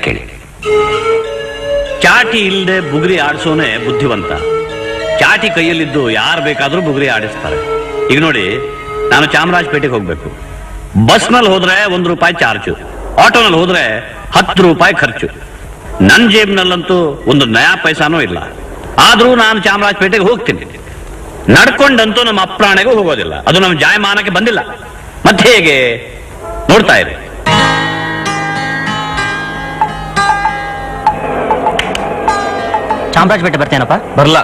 ಕೇಳಿ. ಚಾಟಿ ಇಲ್ಲದೆ ಬುಗುರಿ ಆಡಿಸೋನೆ ಬುದ್ಧಿವಂತ. ಚಾಟಿ ಕೈಯಲ್ಲಿದ್ದು ಯಾರು ಬೇಕಾದ್ರೂ ಬುಗುರಿ ಆಡಿಸ್ತಾರೆ. ಈಗ ನೋಡಿ, ನಾನು ಚಾಮರಾಜಪೇಟೆಗೆ ಹೋಗ್ಬೇಕು. ಬಸ್ನಲ್ಲಿ ಹೋದ್ರೆ ₹1 ಚಾರ್ಜು, ಆಟೋನಲ್ಲಿ ಹೋದ್ರೆ ₹10 ಖರ್ಚು. ನನ್ನ ಜೇಬ್ನಲ್ಲಂತೂ ಒಂದು ನಯಾ ಪೈಸಾನೂ ಇಲ್ಲ. ಆದ್ರೂ ನಾನು ಚಾಮರಾಜಪೇಟೆಗೆ ಹೋಗ್ತೀನಿ. ನಡ್ಕೊಂಡಂತೂ ನಮ್ಮ ಅಪ್ರಾಣೆಗೂ ಹೋಗೋದಿಲ್ಲ. ಅದು ನಮ್ಮ ಜಾಯಮಾನಕ್ಕೆ ಬಂದಿಲ್ಲ. ಮತ್ತೆ ಹೇಗೆ ನೋಡ್ತಾ ಇರಿ. ಚಾಮರಾಜಪೇಟೆ ಬರ್ತೇನಪ್ಪ? ಬರಲ್ಲ.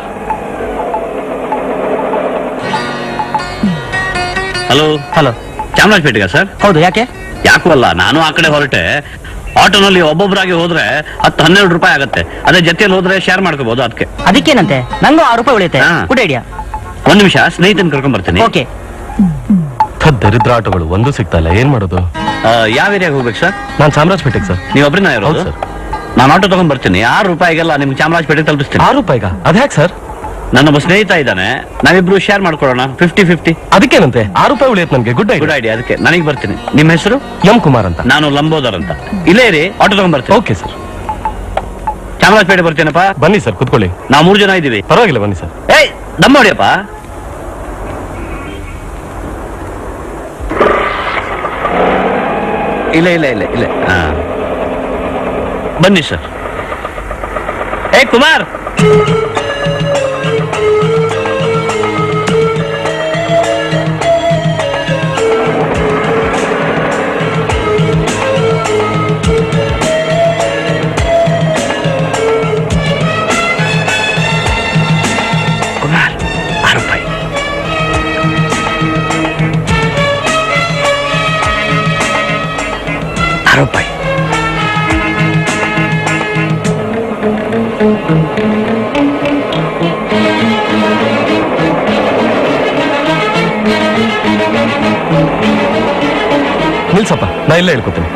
ಹಲೋ ಹಲೋ, ಚಾಮರಾಜಪೇಟೆಗ ಸರ್? ಹೌದು. ಯಾಕೆ? ಯಾಕೂ ಅಲ್ಲ, ನಾನು ಆ ಕಡೆ ಹೊರಟೆ. ಆಟೋನಲ್ಲಿ ಒಬ್ಬೊಬ್ಬರಾಗಿ ಹೋದ್ರೆ ₹10-12 ಆಗುತ್ತೆ. ಅದೇ ಜೊತೆಯಲ್ಲಿ ಹೋದ್ರೆ ಶೇರ್ ಮಾಡ್ಕೋಬಹುದು. ಅದಕ್ಕೆ ಅದಕ್ಕೇನಂತೆ, ನಂಗೂ ₹6 ಉಳಿಯುತ್ತೆ. ಹಾ. Good idea. ಒಂದ್ ನಿಮಿಷ, ಸ್ನೇಹಿತನ ಕರ್ಕೊಂಡ್ ಬರ್ತೀನಿ. ಓಕೆ. ದರಿದ್ರ ಆಟೋಗಳು ಒಂದು ಸಿಗ್ತಾ ಇಲ್ಲ, ಏನ್ ಮಾಡೋದು? ಯಾವ ಏರಿಯಾಗ ಹೋಗ್ಬೇಕು ಸರ್? ನಾನು ಚಾಮರಾಜಪೇಟೆಗೆ ಸರ್. ನೀವು ಒಬ್ಬರನ್ನ ಇರೋದು? ಹೌದು ಸರ್. ನಾನು ಆಟೋ ತಗೊಂಡ್ ಬರ್ತೀನಿ. ₹6ಗೆಲ್ಲ ನಿಮ್ಗೆ ಚಾಮರಾಜಪೇಟೆ ತಲುಪಿಸ್ತೀನಿ. ₹6? ಅದ್ಯಾಕೆ ಸರ್? ನನ್ನೊಬ್ಬ ಸ್ನೇಹಿತ ಇದ್ದಾನೆ, ನಾವಿಬ್ರು ಶೇರ್ ಮಾಡ್ಕೊಳ್ಳೋಣ 50-50. ಅದಕ್ಕೇನಂತೆ, ₹6 ಉಳಿಯುತ್ತೆ ನನ್ಗೆ. Good good idea. ಅದಕ್ಕೆ ನನಗೆ ಬರ್ತೀನಿ. ನಿಮ್ಮ ಹೆಸರು? ಎಂ ಕುಮಾರ್ ಅಂತ. ನಾನು ಲಂಬೋದರ್ ಅಂತ. ಇಲ್ಲೇ ಇರಿ, ಆಟೋ ತಗೊಂಡ್ ಬರ್ತೀನಿ. Okay sir. ಚಾಮರಾಜಪೇಟೆ ಬರ್ತೀನಪ್ಪ. ಬನ್ನಿ ಸರ್, ಕುತ್ಕೊಳ್ಳಿ. ನಾವು 3 ಜನ ಇದ್ದೀವಿ. ಪರವಾಗಿಲ್ಲ, ಬನ್ನಿ ಸರ್. ಏಯ್, ದಮ್ ಹೊಡಿಯಪ್ಪ. ಇಲ್ಲ ಇಲ್ಲ ಇಲ್ಲ ಇಲ್ಲ. ಬನ್ನಿ ಸರ್. ಏ ಕುಮಾರ್, ಕುಮಾರ್, ₹6. ₹6. ನಿಲ್ಸಪ್ಪ, ನಾ ಇಲ್ಲೇ ಹೇಳ್ಕೊತೀನಿ.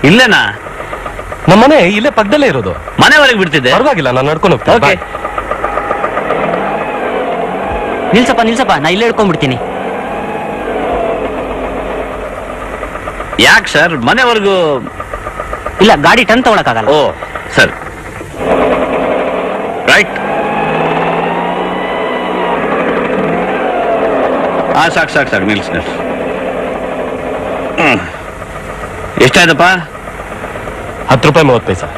ಇಲ್ಲೇನಾ? ನಮ್ಮನೆ ಇಲ್ಲೇ ಪಕ್ಕದಲ್ಲೇ ಇರೋದು. ಮನೆವರೆಗೆ ಬಿಡ್ತಿದ್ದೆ. ಪರವಾಗಿಲ್ಲ, ನಾನು ನಡ್ಕೊಂಡು ಹೋಗ್ತೀನಿ. ಓಕೆ. Bye. ನಿಲ್ಸಪ್ಪ, ನಾ ಇಲ್ಲೇ ಹಿಡ್ಕೊಂಡ್ಬಿಡ್ತೀನಿ. ಯಾಕೆ ಸರ್? ಮನೆವರೆಗೂ? ಇಲ್ಲ, ಗಾಡಿ ಟನ್ ತಗೊಳಕ್ಕಾಗಲ್ಲ. ಓ ಸರ್, ರೈಟ್. ಸಾಕು ಸಾಕು ಸಾಕು, ನಿಲ್ಸ್. ಎಷ್ಟಾಯ್ತಪ್ಪ? ₹10 30 ಪೈಸಾ.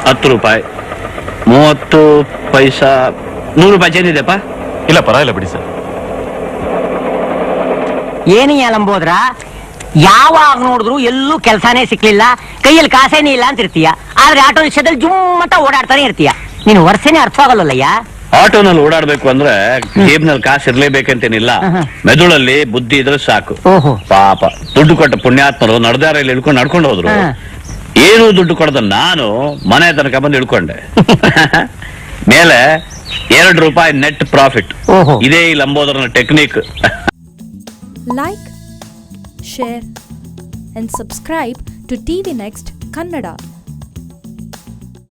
₹10 30 ಪೈಸಾ. ₹100 ಚೇಂಜ್ ಇದೆಯಪ್ಪ? ಇಲ್ಲ, ಪರವಾಗಿಲ್ಲ ಬಿಡಿ ಸರ್. ಏನಯ್ಯ ಲಂಬೋದ್ರ, ಯಾವಾಗ ನೋಡಿದ್ರು ಎಲ್ಲೂ ಕೆಲಸನೇ ಸಿಕ್ಲಿಲ್ಲ, ಕೈಯಲ್ಲಿ ಕಾಸೇನೇ ಇಲ್ಲ ಅಂತ ಇರ್ತೀಯ. ಆದ್ರೆ ಆಟೋ ರಿಕ್ಷಾದಲ್ಲಿ ಜುಮ್ಮಂತ ಓಡಾಡ್ತಾನೆ ಇರ್ತೀಯ. ನೀನು ವರ್ಷನೇ ಅರ್ಥ ಆಗಲ್ಲಯ್ಯ. ಆಟೋನಲ್ಲಿ ಓಡಾಡ್ಬೇಕು ಅಂದ್ರೆ ಜೇಬ್ನಲ್ಲಿ ಕಾಸು ಇರ್ಲೇಬೇಕಂತೇನಿಲ್ಲ. ಮೆದುಳಲ್ಲಿ ಬುದ್ಧಿ ಇದ್ರೆ ಸಾಕು. ಓಹೋ. ಪಾಪ ದುಡ್ಡು ಕೊಟ್ಟ ಪುಣ್ಯಾತ್ಮರು ನಡ್ದಾರಲ್ಲಿ ಇಳ್ಕೊಂಡು ನಡ್ಕೊಂಡು ಹೋದ್ರು. ಏನೂ ದುಡ್ಡು ಕೊಡದ ನಾನು ಮನೆ ತನಕ ಬಂದು ಇಳ್ಕೊಂಡೆ. ಮೇಲೆ ₹2 ನೆಟ್ ಪ್ರಾಫಿಟ್. ಇದೇ ಈ ಲಂಬೋದರನ technique. Like, share and subscribe to TV Next Kannada.